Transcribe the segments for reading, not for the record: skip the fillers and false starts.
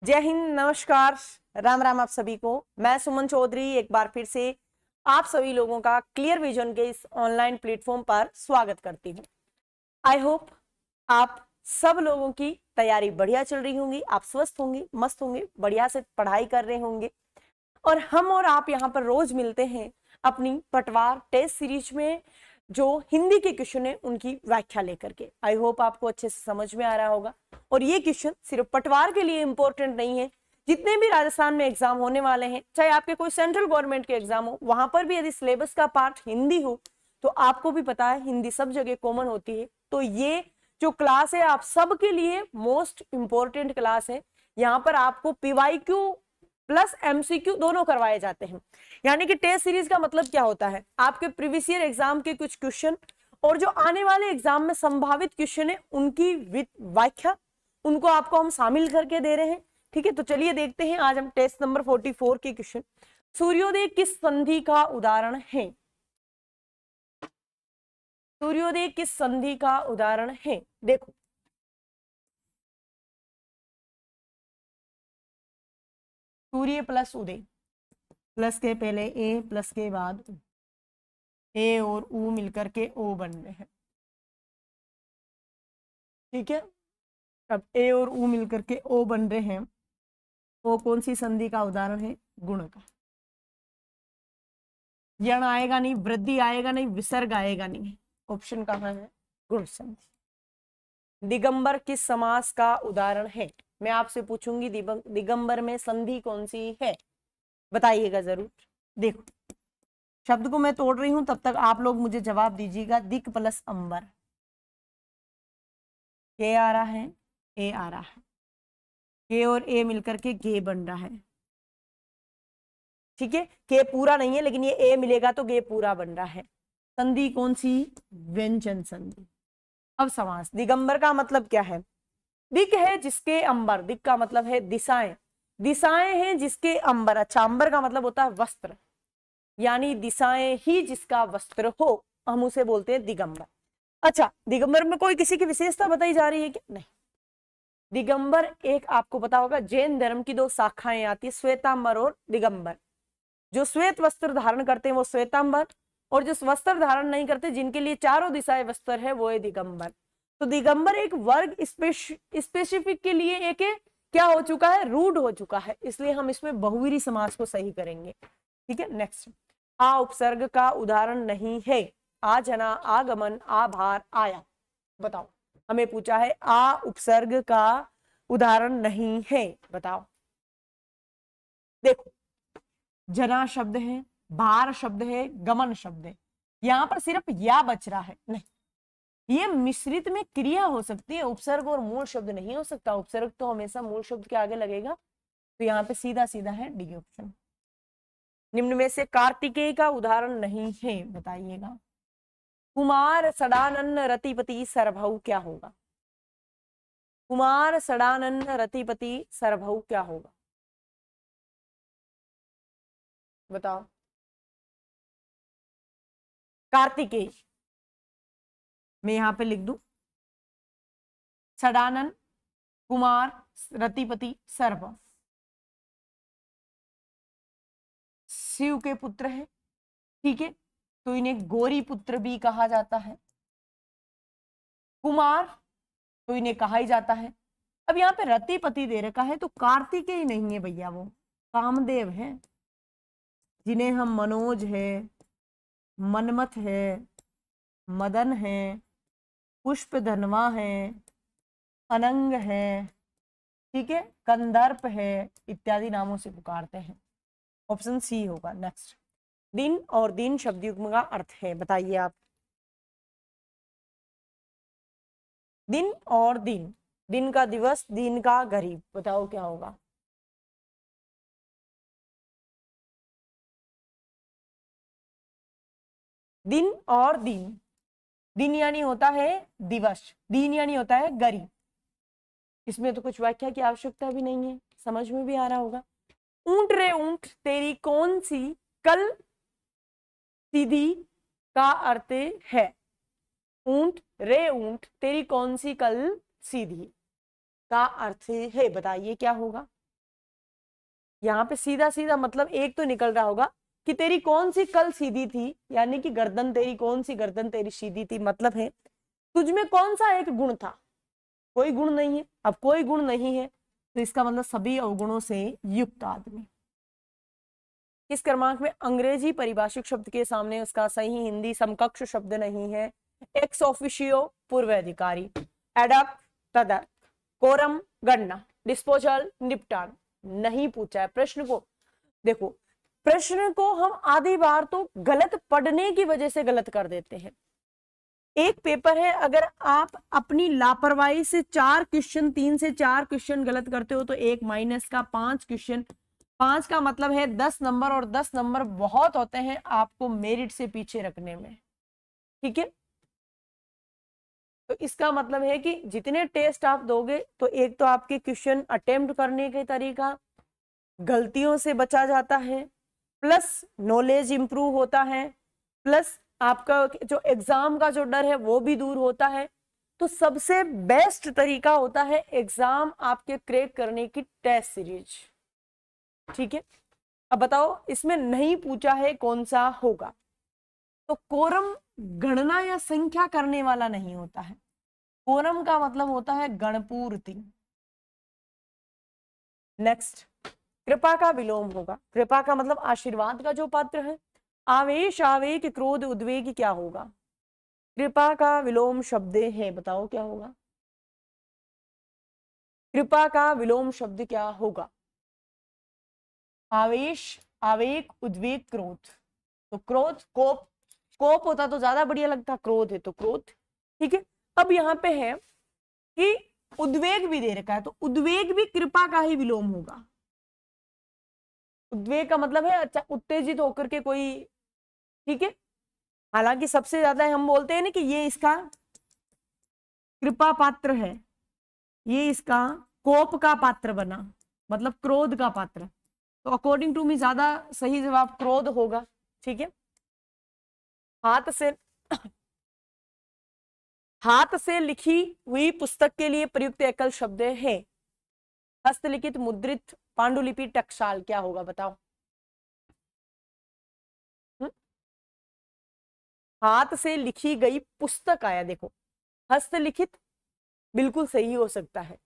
जय हिंद, नमस्कार, राम राम आप सभी को। मैं सुमन चौधरी एक बार फिर से आप सभी लोगों का क्लियर विजन के इस ऑनलाइन प्लेटफॉर्म पर स्वागत करती हूँ। आई होप आप सब लोगों की तैयारी बढ़िया चल रही होंगी, आप स्वस्थ होंगे, मस्त होंगे, बढ़िया से पढ़ाई कर रहे होंगे और हम और आप यहाँ पर रोज मिलते हैं अपनी पटवार टेस्ट सीरीज में जो हिंदी के क्वेश्चन है उनकी व्याख्या लेकर के। आई होप आपको अच्छे से समझ में आ रहा होगा। और ये क्वेश्चन सिर्फ पटवार के लिए इंपॉर्टेंट नहीं है, जितने भी राजस्थान में एग्जाम होने वाले हैं, चाहे आपके कोई सेंट्रल गवर्नमेंट के एग्जाम हो, वहां पर भी यदि सिलेबस का पार्ट हिंदी हो तो आपको भी पता है हिंदी सब जगह कॉमन होती है। तो ये जो क्लास है आप सबके लिए मोस्ट इंपॉर्टेंट क्लास है। यहाँ पर आपको पीवाईक्यू प्लस एमसीक्यू दोनों करवाए जाते हैं। यानी कि टेस्ट सीरीज का मतलब क्या होता है, आपके प्रीवियस ईयर एग्जाम के कुछ क्वेश्चन और जो आने वाले एग्जाम में संभावित क्वेश्चन है उनकी व्याख्या, उनको आपको हम शामिल करके दे रहे हैं। ठीक है, तो चलिए देखते हैं आज हम टेस्ट नंबर 44 के क्वेश्चन। सूर्योदय किस संधि का उदाहरण है? सूर्योदय किस संधि का उदाहरण है? देखो, सूर्य प्लस उदय, प्लस के पहले ए प्लस के बाद ए और ऊ मिलकर के ओ बन रहे हैं। ठीक है, अब ए और ऊ मिलकर के ओ बन रहे हैं। वो कौन सी संधि का उदाहरण है? गुण का। यण आएगा नहीं, वृद्धि आएगा नहीं, विसर्ग आएगा नहीं। ऑप्शन कहाँ है? गुण संधि। दिगंबर किस समास का उदाहरण है? मैं आपसे पूछूंगी दिगंबर में संधि कौन सी है, बताइएगा जरूर। देखो, शब्द को मैं तोड़ रही हूं, तब तक आप लोग मुझे जवाब दीजिएगा। दिक प्लस अंबर, के आ रहा है, ए आ रहा है, के और ए मिलकर के गे बन रहा है। ठीक है, के पूरा नहीं है लेकिन ये ए मिलेगा तो गे पूरा बन रहा है। संधि कौन सी? व्यंजन संधि। अब समास, दिगंबर का मतलब क्या है? दिक है जिसके अंबर, दिक का मतलब है दिशाएं, दिशाएं हैं जिसके अंबर। अच्छा, अंबर का मतलब होता है वस्त्र, यानी दिशाएं ही जिसका वस्त्र हो, हम उसे बोलते हैं दिगंबर। अच्छा, दिगंबर में कोई किसी की विशेषता बताई जा रही है क्या? नहीं। दिगंबर एक आपको पता होगा जैन धर्म की दो शाखाएं आती है, श्वेतांबर और दिगंबर। जो श्वेत वस्त्र धारण करते हैं वो श्वेतांबर, और जो वस्त्र धारण नहीं करते, जिनके लिए चारों दिशाएं वस्त्र है, वो है दिगंबर। तो दिगंबर एक वर्ग स्पेसिफिक के लिए एक क्या हो चुका है? रूढ़ हो चुका है, इसलिए हम इसमें बहुवीरी समास को सही करेंगे। ठीक है, नेक्स्ट। आ उपसर्ग का उदाहरण नहीं है। आ जना, आगमन, आभार, आया। बताओ, हमें पूछा है आ उपसर्ग का उदाहरण नहीं है, बताओ। देखो, जना शब्द है, भार शब्द है, गमन शब्द है, यहां पर सिर्फ या बच रहा है। नहीं, ये मिश्रित में क्रिया हो सकती है, उपसर्ग और मूल शब्द नहीं हो सकता। उपसर्ग तो हमेशा मूल शब्द के आगे लगेगा। तो यहाँ पे सीधा सीधा है डी ऑप्शन। निम्न में से कार्तिकेय का उदाहरण नहीं है, बताइएगा। कुमार सडानन रतिपति सरभऊ क्या होगा? कुमार सडानन रतिपति सरभऊ क्या होगा, बताओ। कार्तिकेय, मैं यहां पे लिख दूं सडानन, कुमार, रतिपति, सर्व। शिव के पुत्र है, ठीक है, तो इन्हें गौरी पुत्र भी कहा जाता है। कुमार तो इन्हें कहा ही जाता है। अब यहाँ पे रतिपति दे रखा है, तो कार्तिकेय नहीं है भैया, वो कामदेव है, जिन्हें हम मनोज है, मनमथ है, मदन है, पुष्प धनवा है, अनंग है, ठीक है, कंदर्प है, इत्यादि नामों से पुकारते हैं। ऑप्शन सी होगा। नेक्स्ट, दिन और दिन शब्द युग्म का अर्थ है, बताइए आप। दिन और दिन, दिन का दिवस, दिन का गरीब, बताओ क्या होगा। दिन और दिन, दिन यानी होता है दिवस, दिन यानी होता है गरीब। इसमें तो कुछ व्याख्या की आवश्यकता भी नहीं है, समझ में भी आ रहा होगा। ऊंट रे ऊंट तेरी कौन सी कल सीधी का अर्थ है। ऊंट रे ऊंट तेरी कौन सी कल सीधी का अर्थ है, बताइए क्या होगा। यहाँ पे सीधा सीधा मतलब एक तो निकल रहा होगा कि तेरी कौन सी कल सीधी थी, यानी कि गर्दन तेरी कौन सी गर्दन तेरी सीधी थी, मतलब है तुझ में कौन सा एक गुण था, कोई गुण नहीं है। अब कोई गुण नहीं है तो इसका मतलब सभी अवगुणों से युक्त आदमी। किस क्रमांक में? अंग्रेजी परिभाषिक शब्द के सामने उसका सही हिंदी समकक्ष शब्द नहीं है। एक्स ऑफिशियो पूर्व अधिकारी, एडप तदप, कोरम गणना, डिस्पोजल निपटान। नहीं पूछा है प्रश्न को। देखो प्रश्न को हम आधी बार तो गलत पढ़ने की वजह से गलत कर देते हैं। एक पेपर है, अगर आप अपनी लापरवाही से 4 क्वेश्चन 3 से 4 क्वेश्चन गलत करते हो तो एक माइनस का 5 क्वेश्चन, 5 का मतलब है 10 नंबर, और 10 नंबर बहुत होते हैं आपको मेरिट से पीछे रखने में, ठीक है। तो इसका मतलब है कि जितने टेस्ट आप दोगे तो एक तो आपके क्वेश्चन अटेम्प्ट करने के तरीका, गलतियों से बचा जाता है, प्लस नॉलेज इंप्रूव होता है, प्लस आपका जो एग्जाम का जो डर है वो भी दूर होता है। तो सबसे बेस्ट तरीका होता है एग्जाम आपके क्रैक करने की टेस्ट सीरीज, ठीक है। अब बताओ इसमें नहीं पूछा है कौन सा होगा, तो कोरम गणना या संख्या करने वाला नहीं होता है। कोरम का मतलब होता है गणपूर्ति। नेक्स्ट, कृपा का विलोम होगा। कृपा का मतलब आशीर्वाद का जो पात्र है। आवेश, आवेग, क्रोध, उद्वेग क्या होगा? कृपा का विलोम शब्द है, बताओ क्या होगा? कृपा का विलोम शब्द क्या होगा? आवेश, आवेग, उद्वेग, क्रोध। तो क्रोध, कोप, कोप होता तो ज्यादा बढ़िया लगता, क्रोध है तो क्रोध, ठीक है। अब यहाँ पे है कि उद्वेग भी दे रखा है, तो उद्वेग भी कृपा का ही विलोम होगा। उद्वेग का मतलब है अच्छा उत्तेजित होकर के कोई, ठीक है। हालांकि सबसे ज्यादा हम बोलते हैं ना कि ये इसका कृपा पात्र है, ये इसका कोप का पात्र बना, मतलब क्रोध का पात्र। तो अकॉर्डिंग टू मी ज्यादा सही जवाब क्रोध होगा, ठीक है। हाथ से लिखी हुई पुस्तक के लिए प्रयुक्त एकल शब्द है हस्तलिखित, मुद्रित, पांडुलिपि, टकसाल। क्या होगा बताओ? हाथ से लिखी गई पुस्तक आया, देखो हस्तलिखित बिल्कुल सही हो सकता है,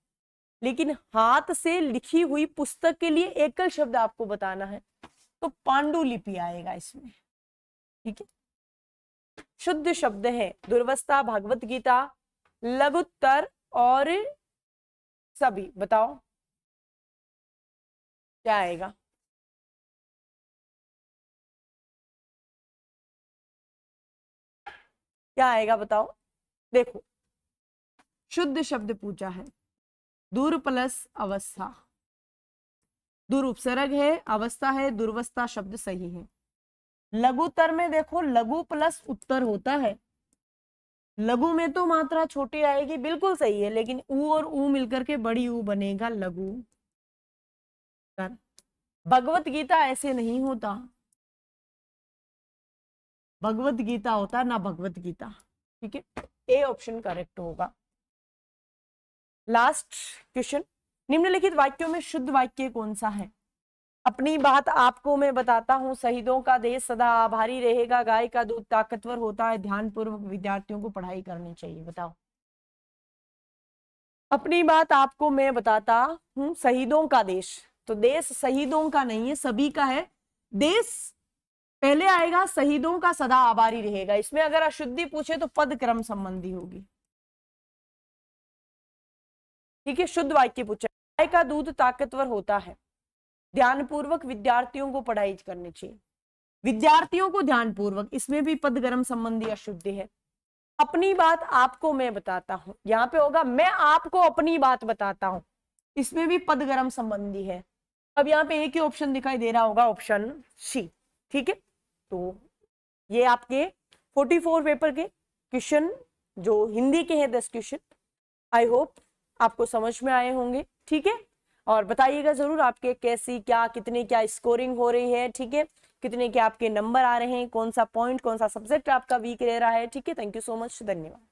लेकिन हाथ से लिखी हुई पुस्तक के लिए एकल शब्द आपको बताना है तो पांडुलिपि आएगा इसमें, ठीक है। शुद्ध शब्द है दुर्वस्था, भागवत गीता, लघुत्तर और सभी। बताओ क्या आएगा? क्या आएगा बताओ? देखो शुद्ध शब्द पूछा है, दूर प्लस अवस्था, दूर उपसर्ग है, अवस्था है, दुर्वस्था शब्द सही है। लघुत्तर में देखो लघु प्लस उत्तर होता है, लघु में तो मात्रा छोटी आएगी, बिल्कुल सही है, लेकिन ऊ और ऊ मिलकर के बड़ी ऊ बनेगा लघु। भगवत गीता ऐसे नहीं होता, भगवत गीता होता ना भगवत गीता, ठीक है। ए ऑप्शन करेक्ट होगा। लास्ट क्वेश्चन, निम्नलिखित वाक्यों में शुद्ध वाक्य कौन सा है? अपनी बात आपको मैं बताता हूं, शहीदों का देश सदा आभारी रहेगा, गाय का दूध ताकतवर होता है, ध्यानपूर्वक विद्यार्थियों को पढ़ाई करनी चाहिए। बताओ। अपनी बात आपको मैं बताता हूं, शहीदों का देश, तो देश शहीदों का नहीं है, सभी का है। देश पहले आएगा, शहीदों का सदा आभारी रहेगा। इसमें अगर अशुद्धि पूछे तो पद क्रम संबंधी होगी, ठीक है। शुद्ध वाक्य पूछा, गाय का दूध ताकतवर होता है, ध्यानपूर्वक विद्यार्थियों को पढ़ाई करनी चाहिए, विद्यार्थियों को ध्यानपूर्वक, इसमें भी पदगर्म संबंधी अशुद्धि है। अपनी बात आपको मैं बताता हूं, यहाँ पे होगा मैं आपको अपनी बात बताता हूं, इसमें भी पदगर्म संबंधी है। अब यहाँ पे एक ही ऑप्शन दिखाई दे रहा होगा, ऑप्शन सी, ठीक है। तो ये आपके 44 पेपर के क्वेश्चन जो हिंदी के हैं 10 क्वेश्चन, आई होप आपको समझ में आए होंगे, ठीक है। और बताइएगा जरूर आपके कैसी क्या कितने क्या स्कोरिंग हो रही है, ठीक है, कितने के आपके नंबर आ रहे हैं, कौन सा पॉइंट कौन सा सब्जेक्ट आपका वीक रह रहा है, ठीक है। थैंक यू सो मच, धन्यवाद।